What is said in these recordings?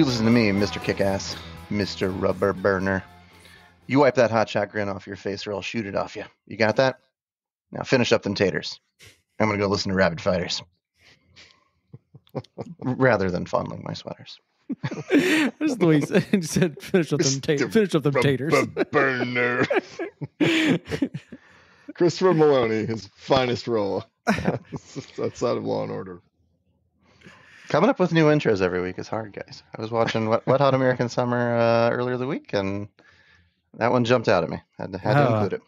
You listen to me, Mr. Kickass, Mr. Rubber Burner. You wipe that hotshot grin off your face or I'll shoot it off you. You got that? Now finish up them taters. I'm going to go listen to Rabid Fighters. Rather than fondling my sweaters. That's the way he said, finish up them taters. Burner. Christopher Maloney, his finest role outside of Law and Order. Coming up with new intros every week is hard, guys. I was watching Wet Hot American Summer earlier the week, and that one jumped out at me. Had to include it.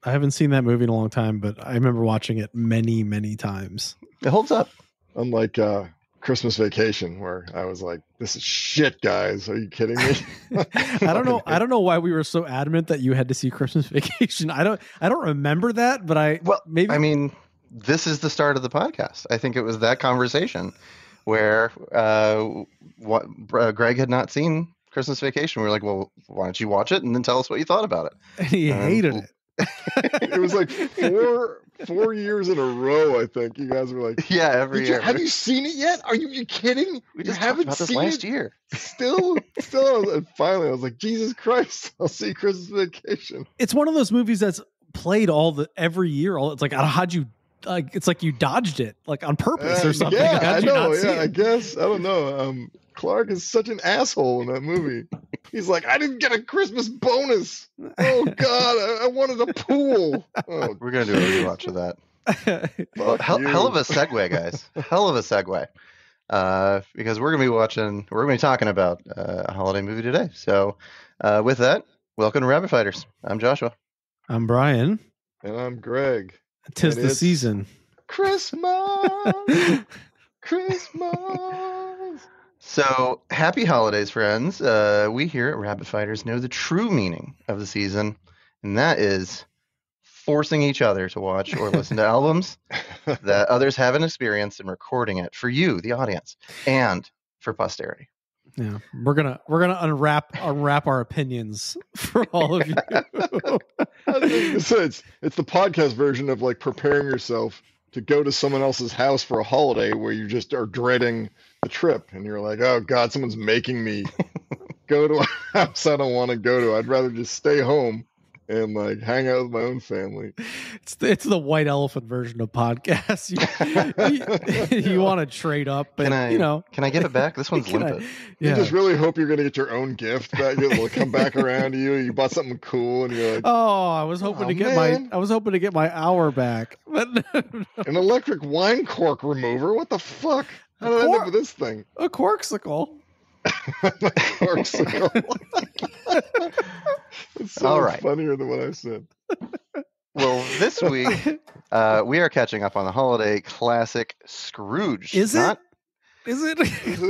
I haven't seen that movie in a long time, but I remember watching it many, many times. It holds up. Unlike Christmas Vacation, where I was like, "This is shit, guys. Are you kidding me?" I don't know why we were so adamant that you had to see Christmas Vacation. I don't remember that, but maybe. I mean, this is the start of the podcast. I think it was that conversation where Greg had not seen Christmas Vacation. We were like, well, why don't you watch it and then tell us what you thought about it? And he hated it. It was like four years in a row, I think. You guys were like, yeah, every year. Have you seen it yet? Are you kidding? We just haven't about this last year. Still, and finally, I was like, Jesus Christ, I'll see Christmas Vacation. It's one of those movies that's played every year. It's like, how'd you? It's like you dodged it, like on purpose or something. Yeah, I know. Yeah, I guess. I don't know. Clark is such an asshole in that movie. He's like, I didn't get a Christmas bonus. Oh God, I wanted a pool. Oh, we're gonna do a rewatch of that. Hell of a segue, guys. Hell of a segue. Because we're gonna be talking about a holiday movie today. So, with that, welcome to Rabbit Fighters. I'm Joshua. I'm Brian. And I'm Greg. 'Tis the season. Christmas. So, happy holidays, friends. We here at Rabbit Fighters know the true meaning of the season, and that is forcing each other to watch or listen to albums that others haven't experienced and recording it for you, the audience, and for posterity. Yeah, we're gonna unwrap our opinions for all of you. It's the podcast version of like preparing yourself to go to someone else's house for a holiday where you just are dreading the trip and you're like, oh God, someone's making me go to a house I don't want to go to. I'd rather just stay home and like hang out with my own family. It's the white elephant version of podcasts. You want to trade up, and can I give it back? This one's limpid. You just really hope you're gonna get your own gift back. It'll come back around to you. You bought something cool, and you're like, "Oh, I was hoping to get my hour back." But an electric wine cork remover. What the fuck? How did I end up with this thing? A corksicle. It's so funnier than what I said. Well, this week we are catching up on the holiday classic Scrooged. Is it? Is it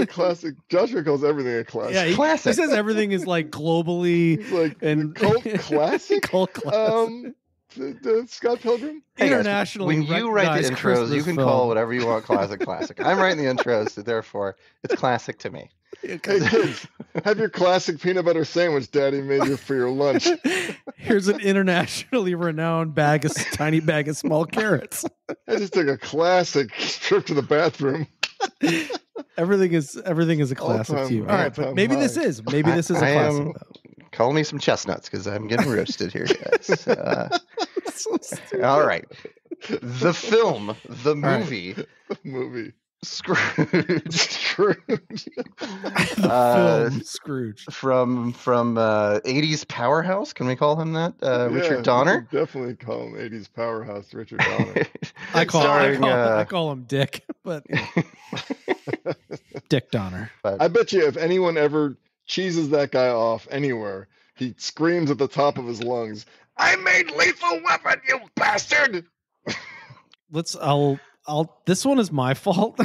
a classic? Joshua calls everything a classic. Yeah, classic. He says everything is like globally and cult classic. Cult classic. The Scott Pilgrim? Hey guys, internationally when you write the intros, Christmas you can film. call whatever you want classic. I'm writing the intros, so therefore it's classic to me. Hey kids, have your classic peanut butter sandwich Daddy made you for your lunch. Here's an internationally renowned tiny bag of small carrots. I just took a classic trip to the bathroom. Everything is a classic to you. All right, but maybe this is a classic. Call me some chestnuts because I'm getting roasted here, guys. All right. The film, the movie. The movie. Scrooged. Scrooge. From 80s powerhouse. Can we call him that? Richard Donner? Definitely call him 80s powerhouse Richard Donner. I call him Dick, but Dick Donner. But I bet you if anyone ever cheeses that guy off anywhere, he screams at the top of his lungs, "I made Lethal Weapon, you bastard!" This one is my fault.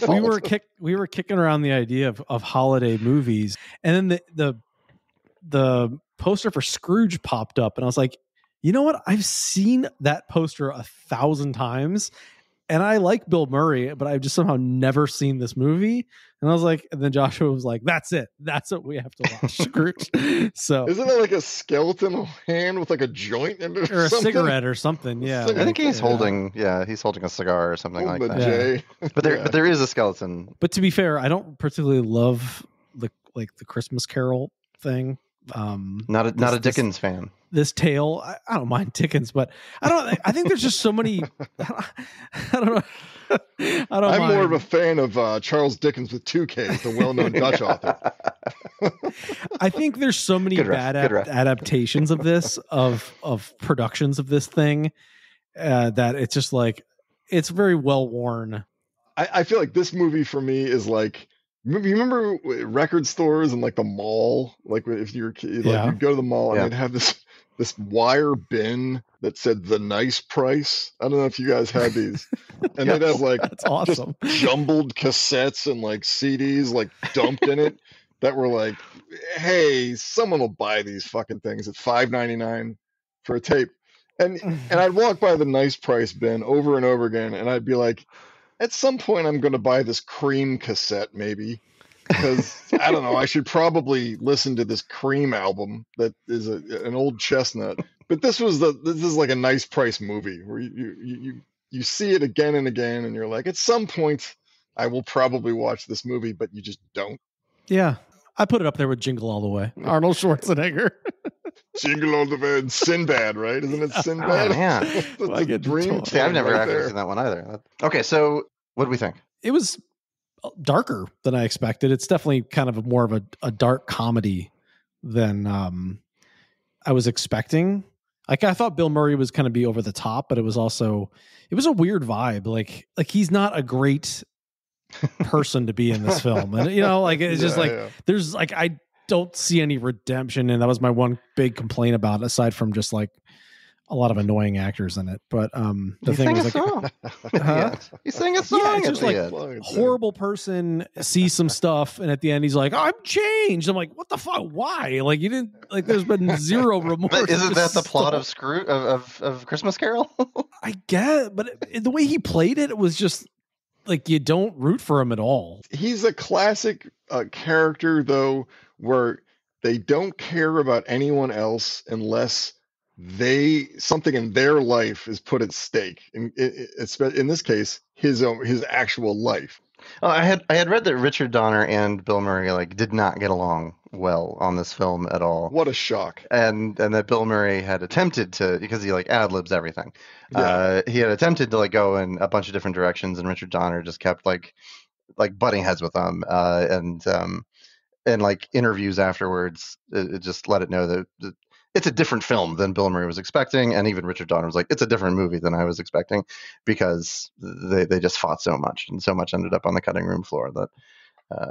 We were kicking around the idea of holiday movies, and then the poster for Scrooge popped up, and I was like, you know what? I've seen that poster 1,000 times, And I like Bill Murray, but I've just somehow never seen this movie. And I was like, and then Joshua was like, that's it. That's what we have to watch. Scrooged. So Isn't it like a skeletal hand with like a joint in it or a something? cigarette or something? Yeah. Cigarette. I think he's holding a cigar or something like Holding that. a J. But there is a skeleton. But to be fair, I don't particularly love the Christmas Carol thing. Not a Dickens fan. This tale, I don't mind Dickens, but I think there's just so many. I don't know. I'm more of a fan of Charles Dickens with 2 Ks, the well-known Dutch author. I think there's so many bad adaptations of this, of productions of this thing, that it's just like it's very well worn. I feel like this movie for me is like, you remember record stores and like the mall, like if you're like you'd go to the mall and they'd have this wire bin that said the nice price. I don't know if you guys had these, and they'd have like that's awesome, just jumbled cassettes and like CDs like dumped in it that were like, hey, someone will buy these fucking things at $5.99 for a tape, and I'd walk by the nice price bin over and over again, and I'd be like, at some point I'm going to buy this Cream cassette maybe, because I don't know, I should probably listen to this Cream album that is an old chestnut. But this is like a nice price movie where you see it again and again, and you're like, at some point I will probably watch this movie, but you just don't. Yeah, I put it up there with Jingle All the Way, Arnold Schwarzenegger. Jingle All the Way, Sinbad, right? Isn't it Sinbad? Oh, man. That's a dream. See, I've never actually seen that one either. Okay, so what do we think? It was darker than I expected. It's definitely kind of more of a dark comedy than I was expecting. Like, I thought Bill Murray was kind of be over the top, but it was a weird vibe. Like he's not a great person to be in this film. And like it's just like there's like I don't see any redemption, and that was my one big complaint about it, aside from just like a lot of annoying actors in it. But the thing was like, he's singing a song. Yeah, it's just like horrible person sees some stuff, and at the end he's like, I'm changed. I'm like, what the fuck? Why? Like, you didn't, like, there's been zero remorse. But isn't that the plot of of Christmas Carol? I get, but the way he played it was just like, you don't root for him at all. He's a classic character though, where they don't care about anyone else unless something in their life is put at stake. In this case, his actual life. Oh, I had read that Richard Donner and Bill Murray did not get along well on this film at all. What a shock! And that Bill Murray had attempted to, because he ad libs everything. Yeah. He had attempted to go in a bunch of different directions, and Richard Donner just kept butting heads with him. And interviews afterwards, it just let it know that it's a different film than Bill Murray was expecting, and even Richard Donner was like, it's a different movie than I was expecting, because they just fought so much, and so much ended up on the cutting room floor that.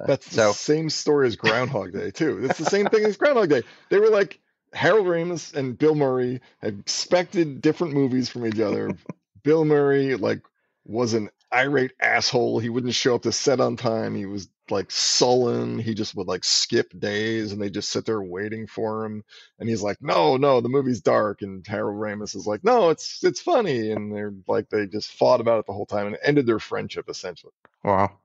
That's the same story as Groundhog Day too. It's the same thing as Groundhog Day. They were like, Harold Ramis and Bill Murray had expected different movies from each other. Bill Murray was an irate asshole. He wouldn't show up to set on time. He was sullen. He just would skip days, and they just sit there waiting for him. And he's like, no, the movie's dark. And Harold Ramis is like, no, it's funny. And they just fought about it the whole time, and it ended their friendship essentially. Wow.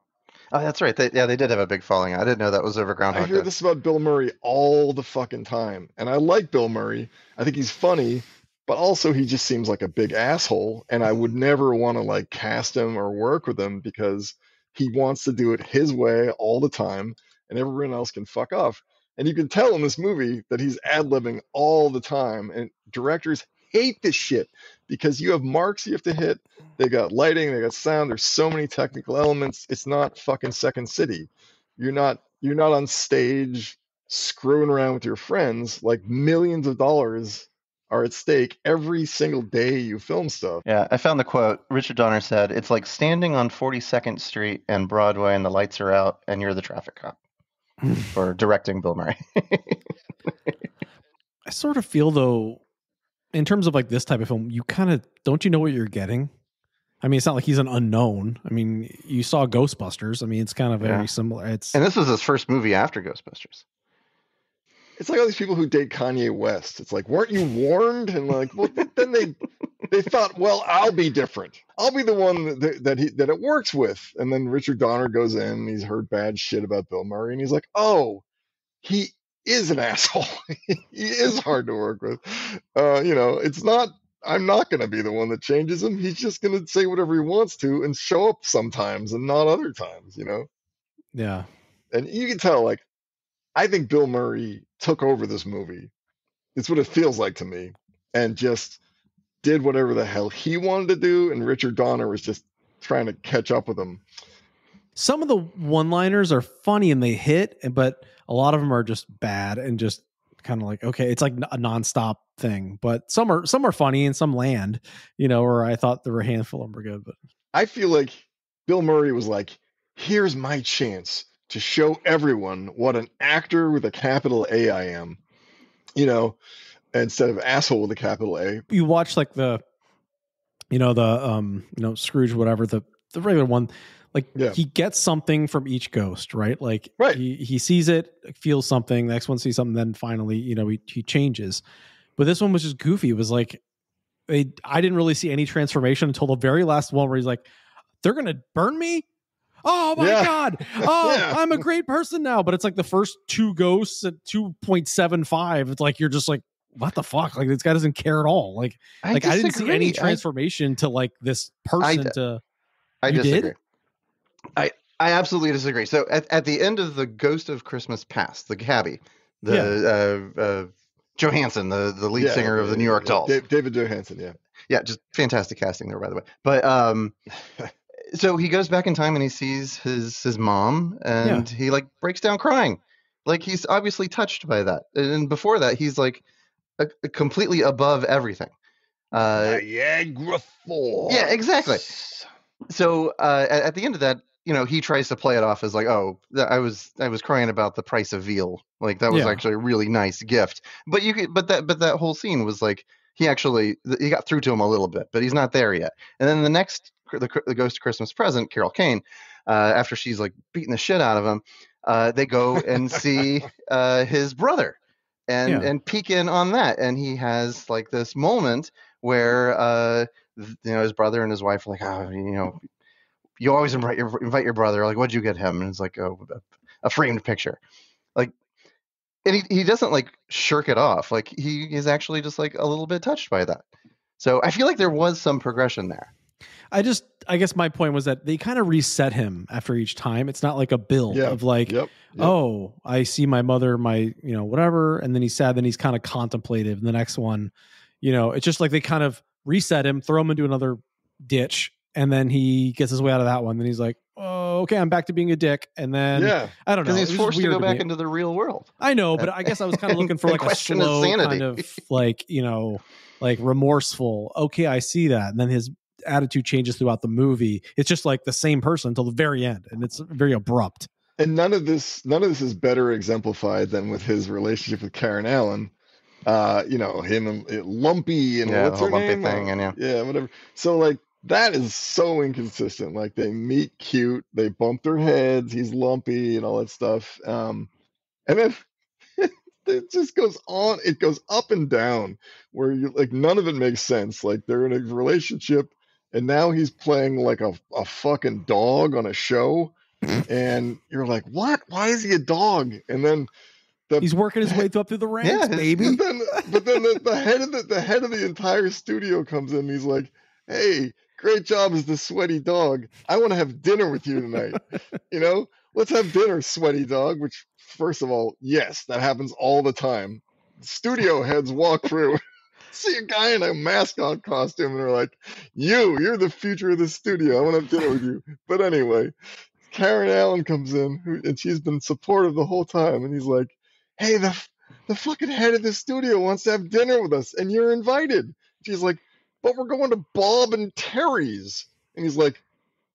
Oh, that's right. They did have a big falling out. I didn't know that was over Groundhog Day. I hear this about Bill Murray all the fucking time. And I like Bill Murray. I think he's funny, but also he just seems like a big asshole. And I would never want to cast him or work with him, because he wants to do it his way all the time, and everyone else can fuck off. And you can tell in this movie that he's ad-libbing all the time, and directors hate this shit, because you have marks you have to hit. They got lighting, they got sound. There's so many technical elements. It's not fucking Second City. You're not on stage screwing around with your friends. Millions of dollars are at stake every single day you film stuff. Yeah, I found the quote. Richard Donner said, "It's like standing on 42nd Street and Broadway, and the lights are out, and you're the traffic cop." For directing Bill Murray. I sort of feel, though, in terms of this type of film, you kind of, don't you know what you're getting? I mean, it's not like he's an unknown. I mean, you saw Ghostbusters. I mean, it's kind of very similar. And this was his first movie after Ghostbusters. It's like all these people who date Kanye West. It's like, weren't you warned? And like, well, then they thought, well, I'll be different. I'll be the one that it works with. And then Richard Donner goes in and he's heard bad shit about Bill Murray. And he's like, oh, he is an asshole. He is hard to work with. It's not, I'm not going to be the one that changes him. He's just going to say whatever he wants to and show up sometimes and not other times, Yeah. And you can tell, like, I think Bill Murray took over this movie. It's what it feels like to me, and just did whatever the hell he wanted to do, and Richard Donner was just trying to catch up with him. Some of the one-liners are funny and they hit, but a lot of them are just bad and just kind of like, okay, it's like a nonstop thing. But some are funny and some land, or I thought there were a handful of them were good. But I feel like Bill Murray was like, here's my chance to show everyone what an actor with a capital A I am, instead of asshole with a capital A. You watch like the Scrooge, whatever, the regular one, like he gets something from each ghost, right? Like he sees it, feels something, the next one sees something, then finally, he changes. But this one was just goofy. It was like, I didn't really see any transformation until the very last one where he's like, they're going to burn me? Oh my God. Oh, I'm a great person now. But it's like the first two ghosts at 2.75. It's like, you're just like, what the fuck? Like, this guy doesn't care at all. Like I didn't see any transformation to like this person I disagree. I absolutely disagree. So at the end of the Ghost of Christmas Past, the cabbie, Johansson, the lead singer of the New York Dolls. David Johansson, Yeah, just fantastic casting there, by the way. But so he goes back in time and he sees his mom, and he like breaks down crying. Like, he's obviously touched by that. And before that, he's like completely above everything. Niagara Falls. Yeah, exactly. So at the end of that, he tries to play it off as like, oh, I was crying about the price of veal. Like, that was actually a really nice gift. But that whole scene was like, he got through to him a little bit, but he's not there yet. And then the Ghost of Christmas Present, Carol Kane, after she's like beating the shit out of him, they go and see his brother and peek in on that. And he has like this moment where his brother and his wife are like, oh, you always invite your brother. Like, what'd you get him? And it's like, oh, a framed picture. Like, and he doesn't like shirk it off. Like, he is actually just like a little bit touched by that. So I feel like there was some progression there. I guess my point was that they kind of reset him after each time. It's not like a build of like, oh, I see my mother, my, whatever. And then he's sad. Then he's kind of contemplative. And the next one, it's just like they kind of reset him, throw him into another ditch. And then he gets his way out of that one. Then he's like, oh, okay, I'm back to being a dick. And then I don't know. Because he's forced to go back into the real world. I know, but I guess I was kind of looking for like a slow kind of like, like remorseful. Okay, I see that. And then his attitude changes throughout the movie. It's just like the same person until the very end. And it's very abrupt. And none of this is better exemplified than with his relationship with Karen Allen. Him and Lumpy and what's her Lumpy name? Thing, and whatever. So like, that is so inconsistent. Like, they meet cute, they bump their heads, he's lumpy and all that stuff. And then it just goes on. It goes up and down where you like, none of it makes sense. Like, they're in a relationship and now he's playing like a fucking dog on a show. And you're like, what? Why is he a dog? And then he's working his way up through the ranks, baby. But then the head of the entire studio comes in and he's like, hey, great job as the sweaty dog. I want to have dinner with you tonight. Let's have dinner, sweaty dog. Which, first of all, yes, that happens all the time. Studio heads walk through, see a guy in a mascot costume, and they're like, you're the future of the studio. I want to have dinner with you. But anyway, Karen Allen comes in, and she's been supportive the whole time. And he's like, hey, the fucking head of the studio wants to have dinner with us, and you're invited. She's like, but we're going to Bob and Teri's. And he's like,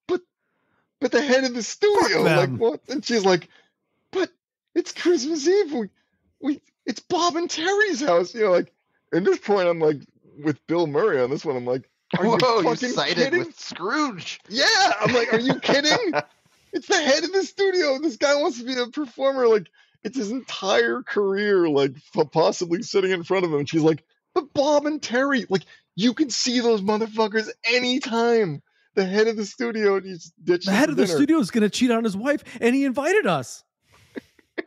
but the head of the studio, like, what? And she's like, but it's Christmas Eve. It's Bob and Teri's house. Like, at this point, I'm like, with Bill Murray on this one, I'm like, are you fucking kidding? With Scrooge. Yeah. I'm like, are you kidding? It's the head of the studio. This guy wants to be a performer. Like, it's his entire career, like possibly sitting in front of him. And she's like, but Bob and Teri, like, you can see those motherfuckers anytime. The head of the studio, the head of the studio is going to cheat on his wife, and he invited us.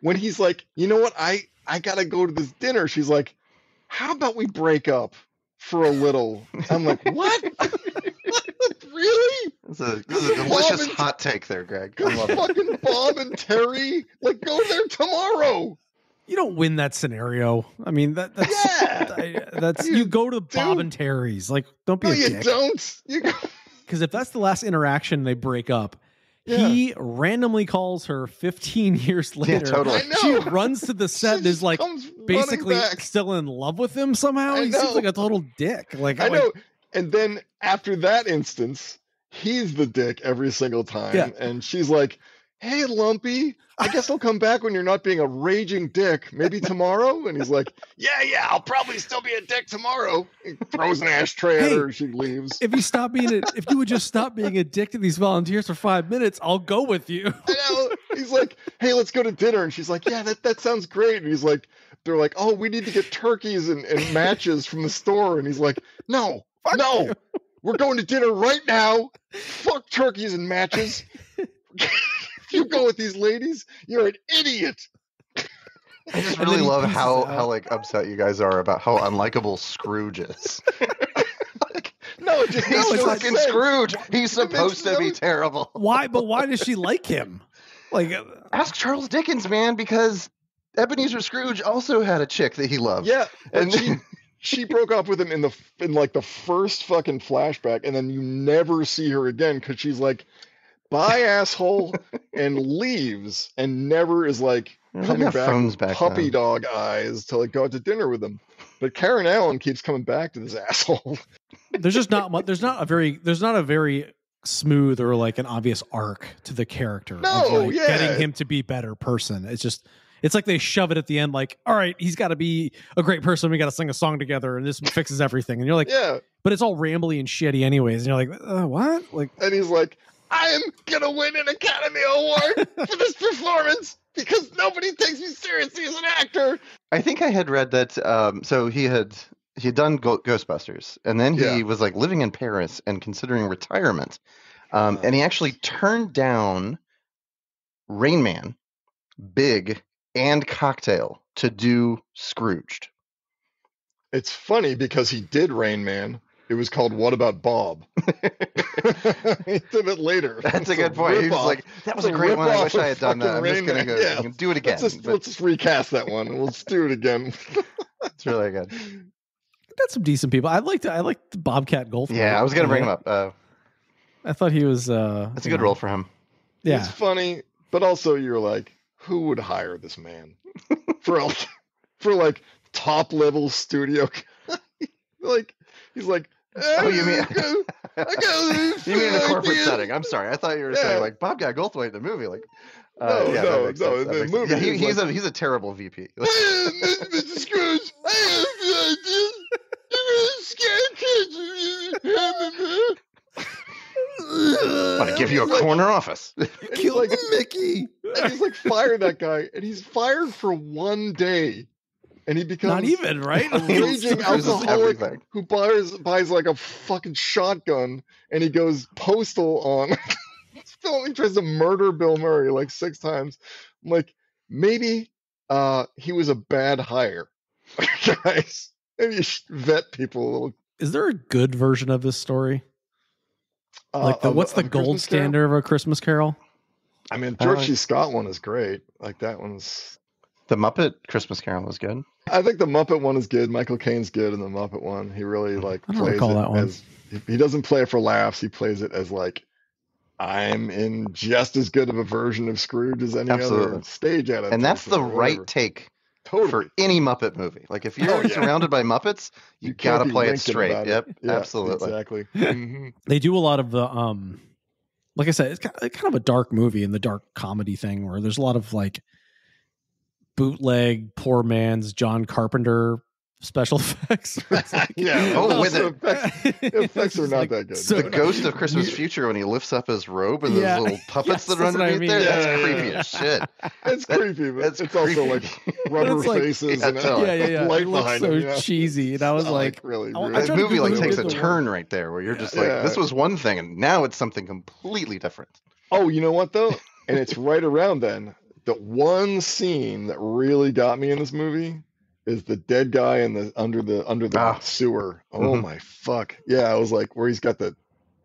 When he's like, you know what, I gotta go to this dinner. She's like, how about we break up for a little? I'm like, what? Really? This is a delicious hot take there, Greg. I love it. Fucking Bob and Teri, like, go there tomorrow. You don't win that scenario. I mean, that's you go to Bob and Teri's. Like, don't be a dick. You don't. Because if that's the last interaction, they break up. He randomly calls her 15 years later. Yeah, totally. She runs to the set and is like basically still in love with him somehow. He seems like a total dick. Like I know. And then after that instance, he's the dick every single time. Yeah. And she's like, hey, Lumpy, I guess I'll come back when you're not being a raging dick. Maybe tomorrow? And he's like, yeah, I'll probably still be a dick tomorrow. He throws an ashtray at her and she leaves. If you would just stop being a dick to these volunteers for 5 minutes, I'll go with you. I know. He's like, hey, let's go to dinner. And she's like, yeah, that sounds great. And he's like, they're like, oh, we need to get turkeys and matches from the store. And he's like, no, we're going to dinner right now. Fuck turkeys and matches. If you go with these ladies, you're an idiot. I just really love how like upset you guys are about how unlikable Scrooge is. He's fucking Scrooge. He's supposed to be terrible. Why? But why does she like him? Like, ask Charles Dickens, man, because Ebenezer Scrooge also had a chick that he loved. Yeah, and she broke up with him in the first fucking flashback, and then you never see her again because she's like, bye, asshole, and leaves, and never is like coming back puppy dog eyes to like go out to dinner with him. But Karen Allen keeps coming back to this asshole. There's not a very smooth or like an obvious arc to the character. Getting him to be a better person. It's like they shove it at the end, like, all right, he's got to be a great person. We got to sing a song together, and this fixes everything. And you're like, yeah, but it's all rambly and shitty anyways. And you're like, what? Like, and he's like, I am gonna win an Academy Award for this performance because nobody takes me seriously as an actor. I think I had read that. So he had done Ghostbusters, and then he was like living in Paris and considering retirement. And he actually turned down Rain Man, Big, and Cocktail to do Scrooged. It's funny because he did Rain Man. It was called What About Bob? He did it later. That's a good point. He was like, that was a great one. I wish I had done that. I'm just going to go do it again. Let's just recast that one. Let's do it again. It's really good. Got some decent people. I liked Bobcat Goldthwait. Yeah, I was going to bring him up. I thought he was... That's a good role for him. Yeah. It's funny, but also you're like, who would hire this man? for like top-level studio... like, he's like... Oh, you mean you mean in a corporate setting? I'm sorry, I thought you were saying like Bobcat Goldthwait in the movie. Like, no, the movie. Yeah, he's a terrible VP. Mr. Scrooge, I want to give you a corner office. Kill like Mickey, and he's like, fire that guy, and he's fired for one day. And he becomes not even right. A raging alcoholic who buys like a fucking shotgun, and he goes postal on. He tries to murder Bill Murray like 6 times. I'm like, maybe he was a bad hire, guys. Maybe you should vet people a little. Is there a good version of this story? Like what's the gold standard of A Christmas Carol? I mean, George C. Scott one is great. Like that one's. The Muppet Christmas Carol was good. I think the Muppet one is good. Michael Caine's good in the Muppet one. He really like plays it that one. As he doesn't play it for laughs. He plays it as like I'm in just as good of a version of Scrooge as any other stage adaptation. And that's the right take for any Muppet movie. Like if you're surrounded by Muppets, you gotta play it straight. Yep, yeah, absolutely, exactly. Mm-hmm. They do a lot of the like I said, it's kind of a dark movie and the dark comedy thing where there's a lot of like bootleg poor man's John Carpenter special effects. It's like, Yeah. Oh, with the it. effects are not that good. so- The Ghost of Christmas Future when he lifts up his robe and Yeah. those little puppets Yes, that are that's what I underneath mean. there. Yeah, That's yeah, creepy yeah. as shit. It's creepy, but that's it's also like creepy. rubber It's like- faces Yeah, and totally. yeah. light It looks behind so them, you know? cheesy, and I was Not, like, really I rude. tried The to movie Google like who takes did a the turn work. right there where you're just Yeah. like, this was one thing and now it's something completely different. Oh, you know what though? And it's right around then. The one scene that really got me in this movie is the dead guy in the under the Ah. sewer. Oh Mhm. my fuck. Yeah, I was like, where he's The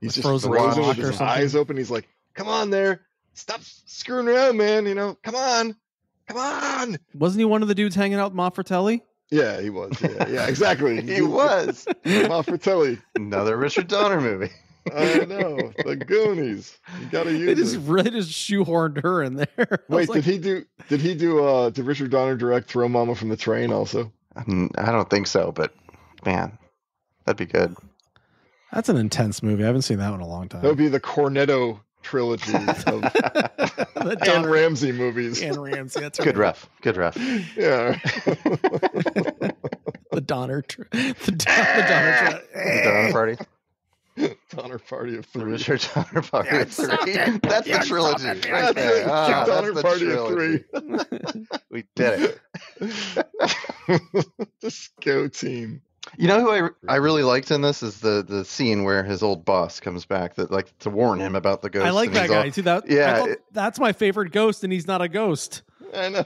just frozen frozen rock with or his something. eyes open. He's like, come on there. Stop screwing around, man. You know, come on. Come on. Wasn't he one of the dudes hanging out with Monfratelli? Yeah, he was. Yeah, exactly. He was. Monfratelli. Another Richard Donner movie. I know. The Goonies. You gotta They use just it. really just shoehorned her in there. I was Wait, like, did Richard Donner direct Throw Mama from the Train also? I don't think so, but man, that'd be good. that's an intense movie. I haven't seen that one in a long time. That would be the Cornetto trilogy of The Anne Don- Ramsey movies. Anne Ramsey. That's Good right. ref. Good ref. Yeah. The Donner. The Donner. The Donner Party. Donner Party of The Three. Richard Donner Party of Three. That's the trilogy. Right That's there. it. Ah, Donner that's the Party trilogy. of Three. We did it. Just go team. You know who I really liked in this is the scene where his old boss comes back that like to warn him about the ghost. I like and that he's guy all- too. That Yeah, I thought that's my favorite ghost, and he's not a ghost. I know.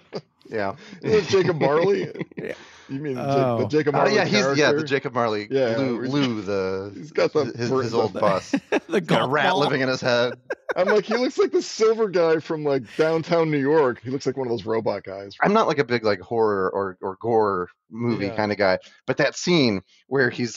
Yeah. Is it Jacob Marley? Yeah. You mean Oh. the Jacob Oh Marley yeah, he's character? the Jacob Marley. Yeah, Lou the he's got the his old boss. The Got a golf rat ball. living in his head. I'm like, he looks like the silver guy from like downtown New York. He looks like one of those robot guys. I'm not like a big like horror or gore movie Yeah. kind of guy, but that scene where he's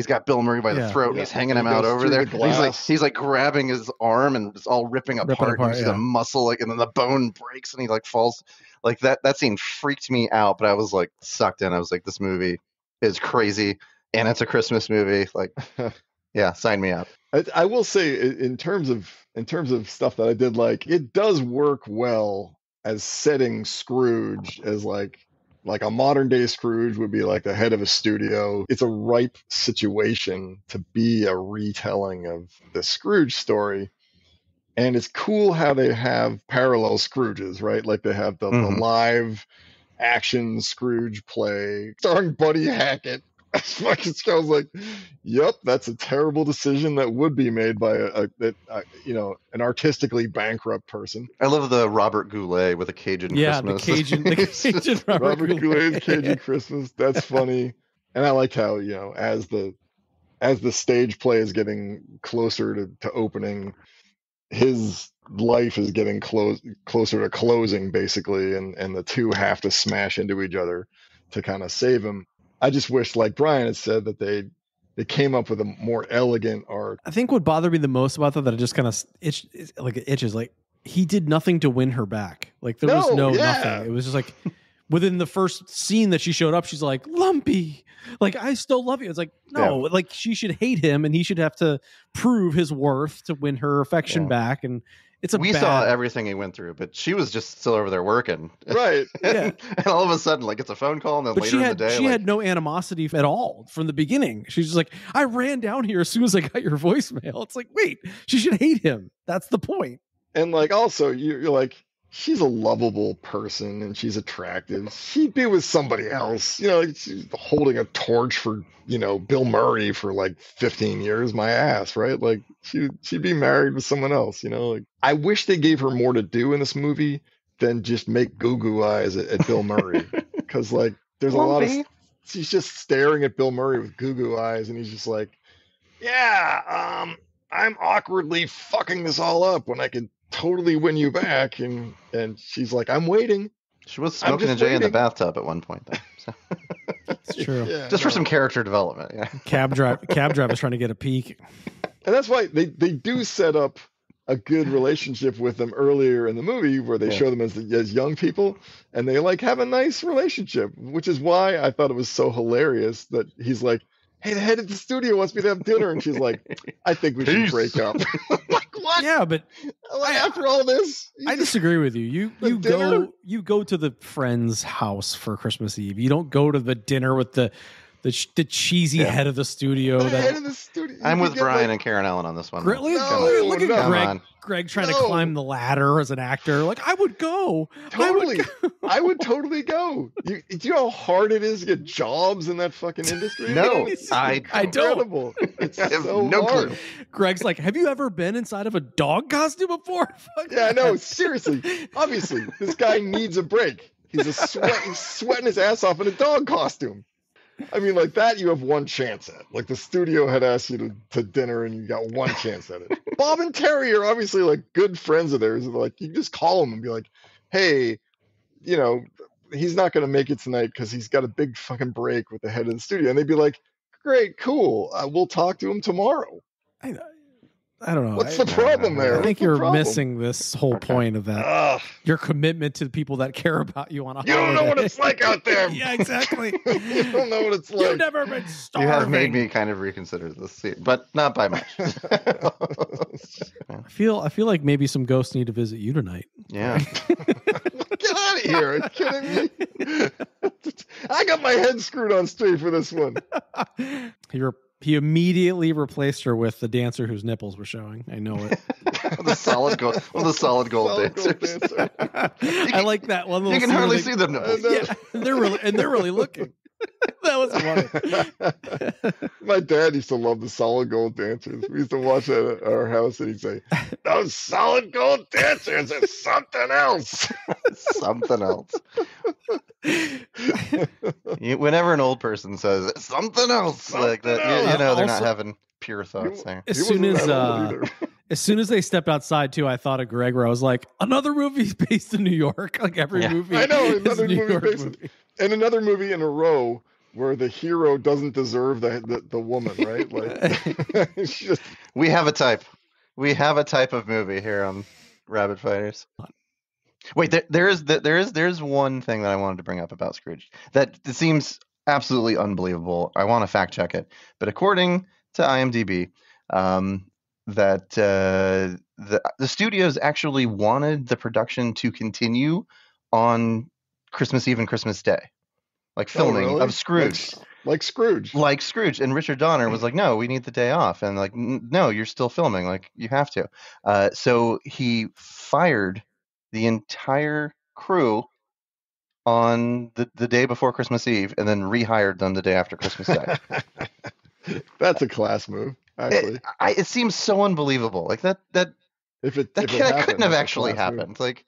got Bill Murray by the Yeah. throat and Yeah. he's hanging He him out goes over through there. the And glass. he's like grabbing his arm and it's all ripping apart. And yeah. the muscle like and then the bone breaks and he like falls. Like that scene freaked me out, but I was like sucked in. I was like, this movie is crazy and it's a Christmas movie. Like, yeah, sign me up. I will say, in terms of stuff that I did like, it does work well as setting Scrooge as like a modern day Scrooge would be like the head of a studio. It's a ripe situation to be a retelling of the Scrooge story. And it's cool how they have parallel Scrooges, right? Like they have the Mhm. live action Scrooge play starring Buddy Hackett. Fucking I was like, yep, that's a terrible decision that would be made by an artistically bankrupt person. I love the Robert Goulet with a Cajun Yeah, Christmas. the Cajun Robert Goulet. Goulet's Cajun Christmas. That's funny. And I liked how, as the stage play is getting closer to opening, his life is getting closer to closing, basically, and the two have to smash into each other to kind of save him. I just wish, like Brian had said, that they came up with a more elegant arc. I think what bothered me the most about that it just kind of itches. Like he did nothing to win her back. Like there was nothing. It was just like within the first scene that she showed up, she's like, Lumpy, like I still love you. It's like no, like she should hate him and he should have to prove his worth to win her affection back. And it's we saw everything he went through, but she was just still over there working. Right. and all of a sudden, like it's a phone call, and then But later in the day, she had no animosity at all from the beginning. She's just like, I ran down here as soon as I got your voicemail. It's like, wait, she should hate him. That's the point. And like also you're like, she's a lovable person and she's attractive. She'd be with somebody else. She's holding a torch for, Bill Murray for like 15 years, my ass, right? Like she'd be married with someone else, like I wish they gave her more to do in this movie than just make goo eyes at Bill Murray. Cause like there's a lot of, she's just staring at Bill Murray with goo eyes and he's just like, yeah, I'm awkwardly fucking this all up when I can totally win you back. And she's like, I'm waiting. She was smoking a J in the bathtub at one point, though. So. It's true. Just for some character development. Yeah. Cab driver's trying to get a peek. And that's why they do set up a good relationship with them earlier in the movie where they show them as young people and they like have a nice relationship, which is why I thought it was so hilarious that he's like, hey, the head of the studio wants me to have dinner. And she's like, I think we should break up. Like, what? Yeah, but Like, after all this, I disagree with you. You go to the friend's house for Christmas Eve. You don't go to the dinner with the cheesy head of the studio. Head of the studio. I'm with Brian and Karen Allen on this one. Look at Greg trying to climb the ladder as an actor. Like, I would go. Totally. I would totally go. Do you know how hard it is to get jobs in that fucking industry? No, I don't. It's so no hard. clue. Greg's like, have you ever been inside of a dog costume before? Yeah, I know. Seriously. Obviously, this guy needs a break. He's sweating his ass off in a dog costume. I mean, like, that you have one chance at. Like, the studio had asked you to dinner and you got one chance at it. Bob and Teri are obviously, like, good friends of theirs. Like, you can just call them and be like, hey, you know, he's not going to make it tonight because he's got a big fucking break with the head of the studio. And they'd be like, great, cool. We'll talk to him tomorrow. I don't know. What's the problem there? I think you're missing this whole point of that. Your commitment to the people that care about you on a holiday. You don't know what it's like out there. Yeah, exactly. You don't know what it's like. You've never been starving. You have made me kind of reconsider this, but not by much. I feel like maybe some ghosts need to visit you tonight. Yeah. Get out of here. Are you kidding me? I got my head screwed on straight for this one. He immediately replaced her with the dancer whose nipples were showing. I know it. the solid gold dancer. I like that one. You can hardly see them nipples. Yeah, they're really looking. That was funny. My dad used to love the solid gold dancers. We used to watch that at our house, and he'd say, "Those solid gold dancers are something else." Something else. Whenever an old person says something else like that, you know they're not having pure thoughts there. As soon as they stepped outside too, I thought of Greg, where I was like, another movie based in New York. Like every movie, I know, another New movie York based movie. and another movie in a row where the hero doesn't deserve the woman, right? Like, it's just... We have a type. We have a type of movie here on Rabbit Fighters. Wait, there's one thing that I wanted to bring up about Scrooged that seems absolutely unbelievable. I want to fact check it, but according to IMDb, that the studios actually wanted the production to continue on Christmas Eve and Christmas Day, like filming of Scrooge. Like Scrooge. Like Scrooge. And Richard Donner was like, no, we need the day off. And like, no, you're still filming. Like, you have to. So he fired the entire crew on the day before Christmas Eve and then rehired them the day after Christmas Day. That's a class move, actually. It seems so unbelievable. Like that couldn't have actually happened. Like,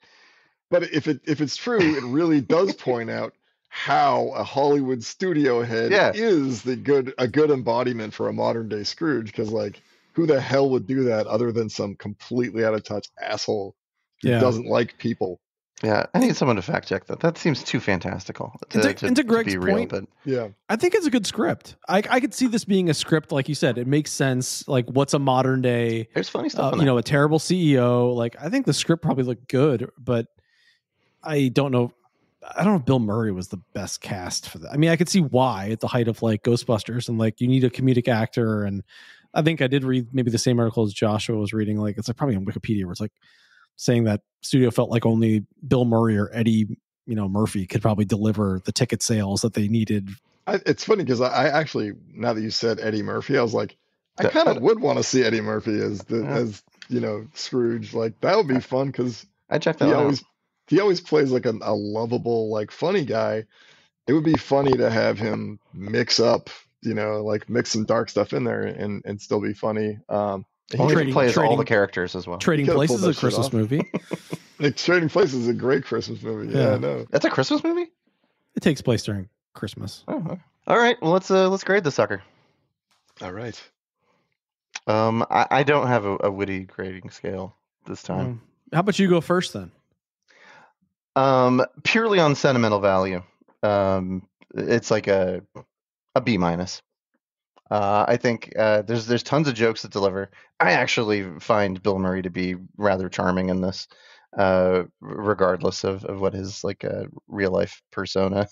but if it's true, it really does point out how a Hollywood studio head is a good embodiment for a modern day Scrooge. Because, like, who the hell would do that other than some completely out of touch asshole who doesn't like people? Yeah, I need someone to fact check that. That seems too fantastical to Greg's be real, point. but yeah, I think it's a good script. I could see this being a script, like you said. It makes sense. Like, what's a modern day? There's funny stuff. A terrible CEO. Like, I think the script probably looked good, but I don't know if Bill Murray was the best cast for that. I mean, I could see why at the height of like Ghostbusters and like you need a comedic actor. And I think I did read maybe the same article as Joshua was reading. Like, it's like probably on Wikipedia where it's like saying that studio felt like only Bill Murray or Eddie, Murphy could probably deliver the ticket sales that they needed. It's funny because I actually, now that you said Eddie Murphy, I was like, I kind of would want to see Eddie Murphy as Scrooge. Like, that would be fun because I checked that out. He always plays like a lovable, like, funny guy. It would be funny to have him mix up, like mix some dark stuff in there and still be funny. He plays all the characters as well. Trading Places is a Christmas movie. Like, Trading Places is a great Christmas movie. Yeah, I know. That's a Christmas movie? It takes place during Christmas. Oh, okay. All right. Well, let's grade this sucker. All right. I don't have a witty grading scale this time. How about you go first then? Purely on sentimental value, it's like a B-. I think there's tons of jokes that deliver. I actually find Bill Murray to be rather charming in this, regardless of what his like real life persona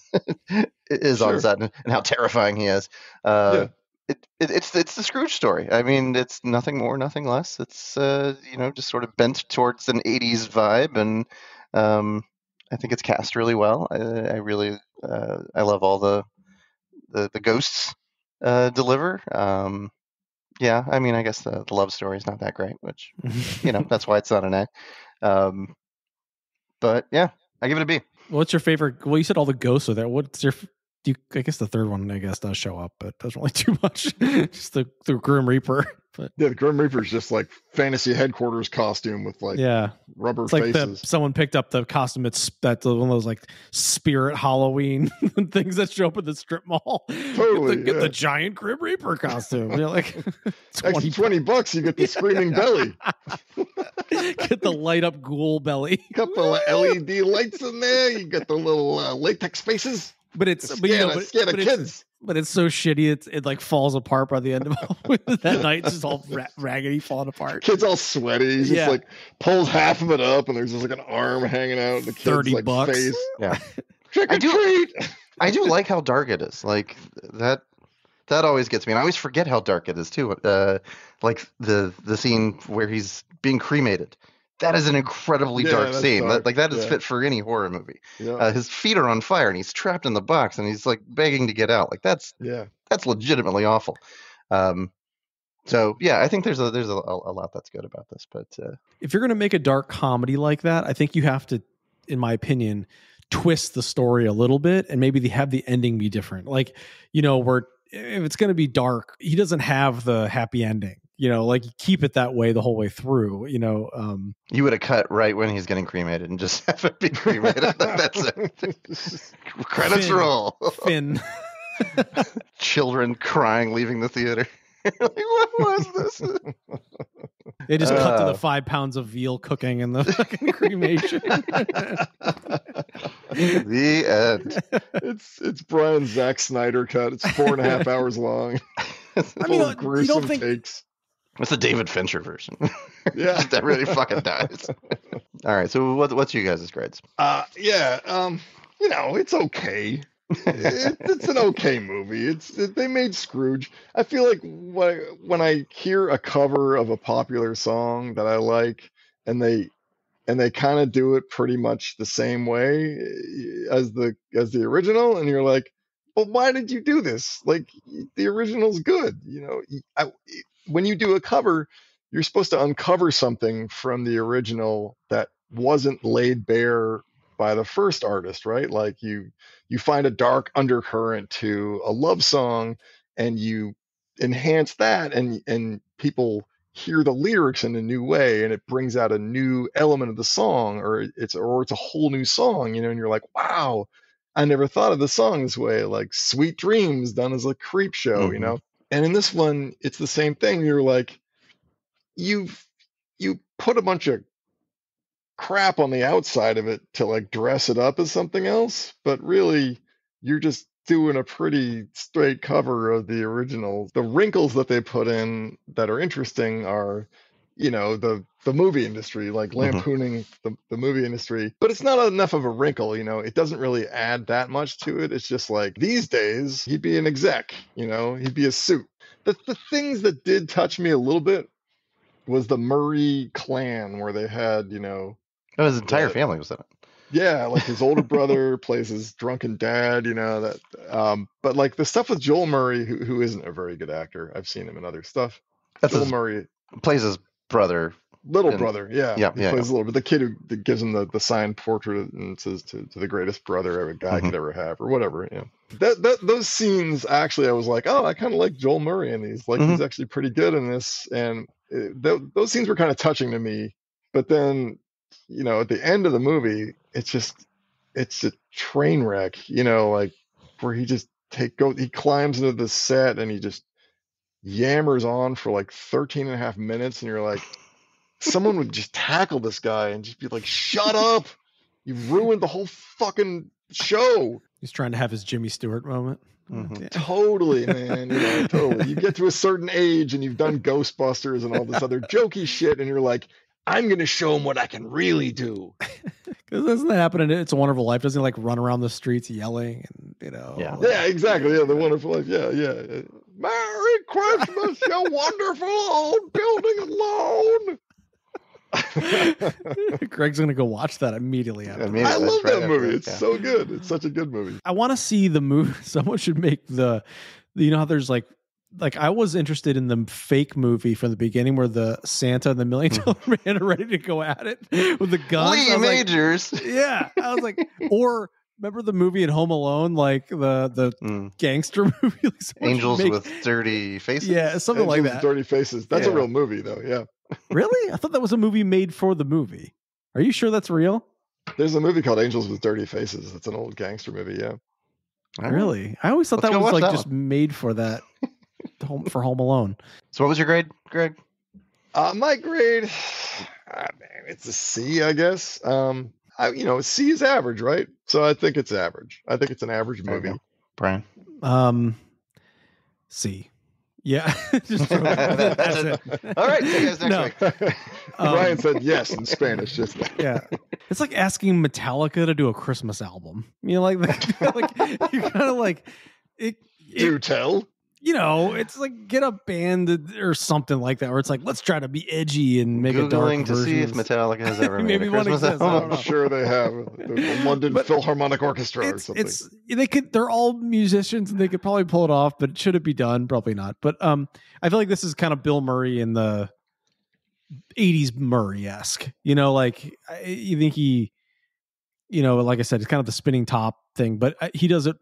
is on set and how terrifying he is. it's the Scrooge story. I mean, it's nothing more, nothing less. It's just sort of bent towards an '80s vibe, and I think it's cast really well. I really I love all the ghosts deliver. Yeah, I mean, I guess the love story is not that great, which that's why it's not an A. But yeah, I give it a B. What's your favorite? Well, you said all the ghosts are there. What's your? I guess the third one, I guess, does show up, but doesn't really do much. Just the Grim Reaper. But Yeah, the Grim Reaper is just like fantasy headquarters costume with like rubber it's like faces. someone picked up the costume. That's one of those like spirit Halloween things that show up at the strip mall. Totally, Get the giant Grim Reaper costume. You're like extra $20, you get the screaming belly. Get the light up ghoul belly. Couple of LED lights in there. You get the little latex faces. But it's scared of kids. But it's so shitty. It like falls apart by the end of that night. It's just all raggedy, falling apart. Kid's all sweaty. He just like pulls half of it up, and there's just like an arm hanging out. The kid's like $30. face. Yeah, Trick or treat. I do like how dark it is. Like that always gets me, and I always forget how dark it is too. Like the scene where he's being cremated. That is an incredibly dark scene. Dark. That is fit for any horror movie. Yeah. His feet are on fire and he's trapped in the box and he's like begging to get out. Like that's legitimately awful. So yeah, I think there's a lot that's good about this. But if you're going to make a dark comedy like that, I think you have to, in my opinion, twist the story a little bit and maybe have the ending be different. Like, where if it's going to be dark, he doesn't have the happy ending. Like keep it that way the whole way through. You would have cut right when he's getting cremated and just have it be cremated. That's it. Credits roll. Finn. Children crying, leaving the theater. Like, what was this? They just cut to the 5 pounds of veal cooking and the fucking cremation. The end. It's Brian's Zack Snyder cut. It's 4.5 hours long. I mean, gruesome you don't think takes. It's the David Fincher version. Yeah, that really fucking dies. All right, so what's you guys' grades? It's okay. It's an okay movie. They made Scrooge. I feel like when I hear a cover of a popular song that I like, and they kind of do it pretty much the same way as the original, and you're like, well, why did you do this? Like, the original's good. When you do a cover, you're supposed to uncover something from the original that wasn't laid bare by the first artist, right? Like you find a dark undercurrent to a love song and you enhance that, and people hear the lyrics in a new way, and it brings out a new element of the song, or it's a whole new song, and you're like, wow, I never thought of the song this way, like Sweet Dreams done as a creep show, Mm-hmm. And in this one, it's the same thing. You're like, you put a bunch of crap on the outside of it to like dress it up as something else, but really you're just doing a pretty straight cover of the original. The wrinkles that they put in that are interesting are, the movie industry, like lampooning the movie industry, but it's not enough of a wrinkle. It doesn't really add that much to it. It's just like, these days he'd be an exec, he'd be a suit. The things that did touch me a little bit was the Murray clan, where they had, his entire family was in it. Yeah, like his older brother plays his drunken dad, but like the stuff with Joel Murray, who isn't a very good actor. I've seen him in other stuff. Joel Murray plays his brother. Brother, yeah. He plays yeah. a little bit. The kid who gives him the signed portrait and says to the greatest brother a guy could ever have, or whatever. Those scenes, actually, I was like, oh, I kind of like Joel Murray in these. Like, he's actually pretty good in this. And those scenes were kind of touching to me. But then, at the end of the movie, it's a train wreck, like where he just he climbs into the set and he just yammers on for like 13 and a half minutes. And you're like, someone would just tackle this guy and just be like, shut up. You've ruined the whole fucking show. He's trying to have his Jimmy Stewart moment. Yeah. Totally, man. Totally. You get to a certain age and you've done Ghostbusters and all this other jokey shit, and you're like, I'm going to show him what I can really do. Because doesn't that happen in It's a Wonderful Life? Doesn't he like run around the streets yelling and Yeah, exactly. Yeah, The Wonderful Life. Yeah. Merry Christmas, you wonderful old building alone. Greg's gonna go watch that immediately after. I love that movie. It's so good. It's such a good movie. I want to see the movie. Someone should make you know how there's like I was interested in the fake movie from the beginning where the Santa and the $1 Million Man are ready to go at it with the guns. Lee Majors. Yeah. I was like, or remember the movie in Home Alone, like the gangster movie? Like Angels with Dirty Faces? Yeah, something Angels like that. With Dirty Faces. That's a real movie, though. Yeah. Really? I thought that was a movie made for the movie. Are you sure that's real? There's a movie called Angels with Dirty Faces. It's an old gangster movie, yeah. Really? I always thought that was like just made for that, for Home Alone. So what was your grade, Greg? My grade, man, it's a C, I guess. C is average, right? So I think it's average. I think it's an average movie. Brian? C. Yeah. Just throw it. That's it. All right. See you guys next week. Ryan said yes in Spanish. Just yeah. It's like asking Metallica to do a Christmas album. You know, like you're kind of like do tell. You know, it's like get a band or something like that, where it's like let's try to be edgy and make a dark version. To see if Metallica has ever maybe made a Christmas album. I'm sure they have. The London Philharmonic Orchestra or something. They're all musicians and they could probably pull it off, but should it be done? Probably not. But I feel like this is kind of Bill Murray in the 80s Murray-esque. You know, like you think he, you know, like I said, it's kind of the spinning top thing, but he does it.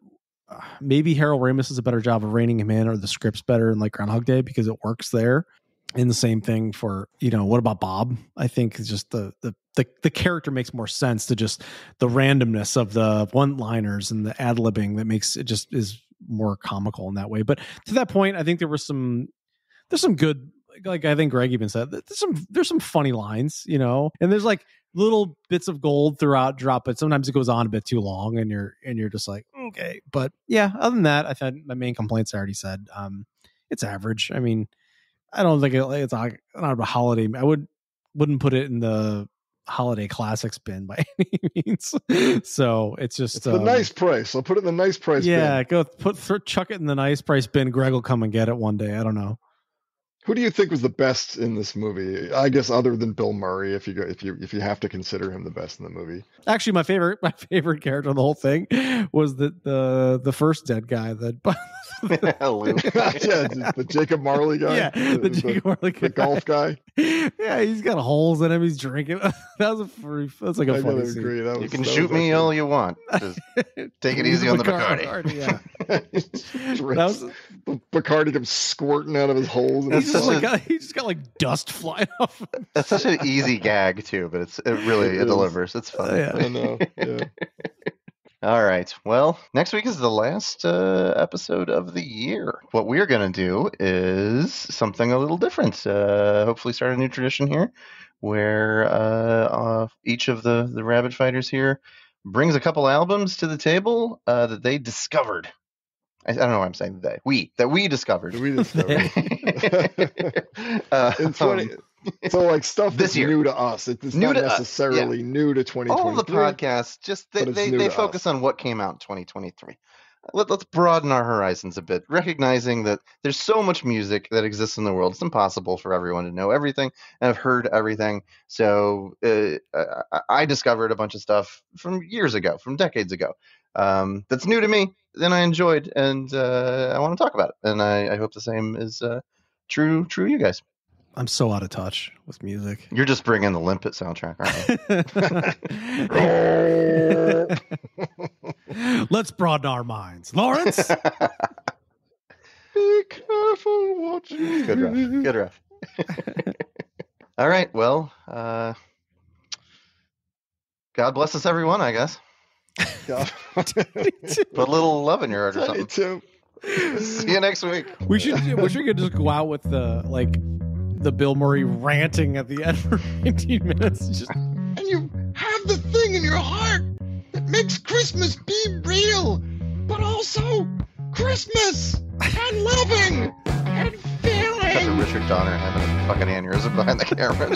Maybe Harold Ramis does a better job of reining him in, or the script's better in like Groundhog Day because it works there. And the same thing for, you know, what about Bob? I think it's just the character makes more sense to just the randomness of the one-liners and the ad-libbing that makes it just is more comical in that way. But to that point, I think there's some good, like I think Greg even said, there's some funny lines, you know, and there's like little bits of gold throughout drop, but sometimes it goes on a bit too long and you're just like, okay. But yeah, other than that, I thought my main complaints I already said. It's average. I mean, I don't think it's not a holiday. I wouldn't put it in the holiday classics bin by any means. So it's just the nice price. I'll put it in the nice price bin. Yeah, chuck it in the nice price bin. Greg will come and get it one day. I don't know. Who do you think was the best in this movie? I guess other than Bill Murray, if you have to consider him the best in the movie. Actually, my favorite character of the whole thing was the first dead guy that the Jacob Marley guy. Yeah, the Jacob Marley guy. The golf guy. Yeah, he's got holes in him. He's drinking. That's like a funny scene. Agree. You can shoot me all you want. Just take it easy on the Bacardi. Yeah. Bacardi comes squirting out of his holes. He just got like dust flying off. That's such an easy gag too, but it really delivers. It's fun. Yeah. I know. Yeah. All right. Well, next week is the last episode of the year. What we're going to do is something a little different. Hopefully start a new tradition here where each of the Rabbit Fighters here brings a couple albums to the table that they discovered. I don't know why I'm saying that we discovered. So like stuff that's new to us. It's new not necessarily new to 2023. All the podcasts, just they focus on what came out in 2023. Let's broaden our horizons a bit, recognizing that there's so much music that exists in the world. It's impossible for everyone to know everything and have heard everything. So I discovered a bunch of stuff from years ago, from decades ago, that's new to me, and I enjoyed, and I want to talk about it. And I hope the same is true you guys. I'm so out of touch with music. You're just bringing the Limpet soundtrack, aren't you? Let's broaden our minds. Lawrence? Be careful what you do. Good ref. All right. Well, God bless us, everyone, I guess. Put a little love in your heart or something. Too. See you next week. We should just go out with the Bill Murray ranting at the end for 19 minutes. And you have the thing in your heart that makes Christmas be real, but also Christmas and loving and feeling. Richard Donner having a fucking aneurysm behind the camera.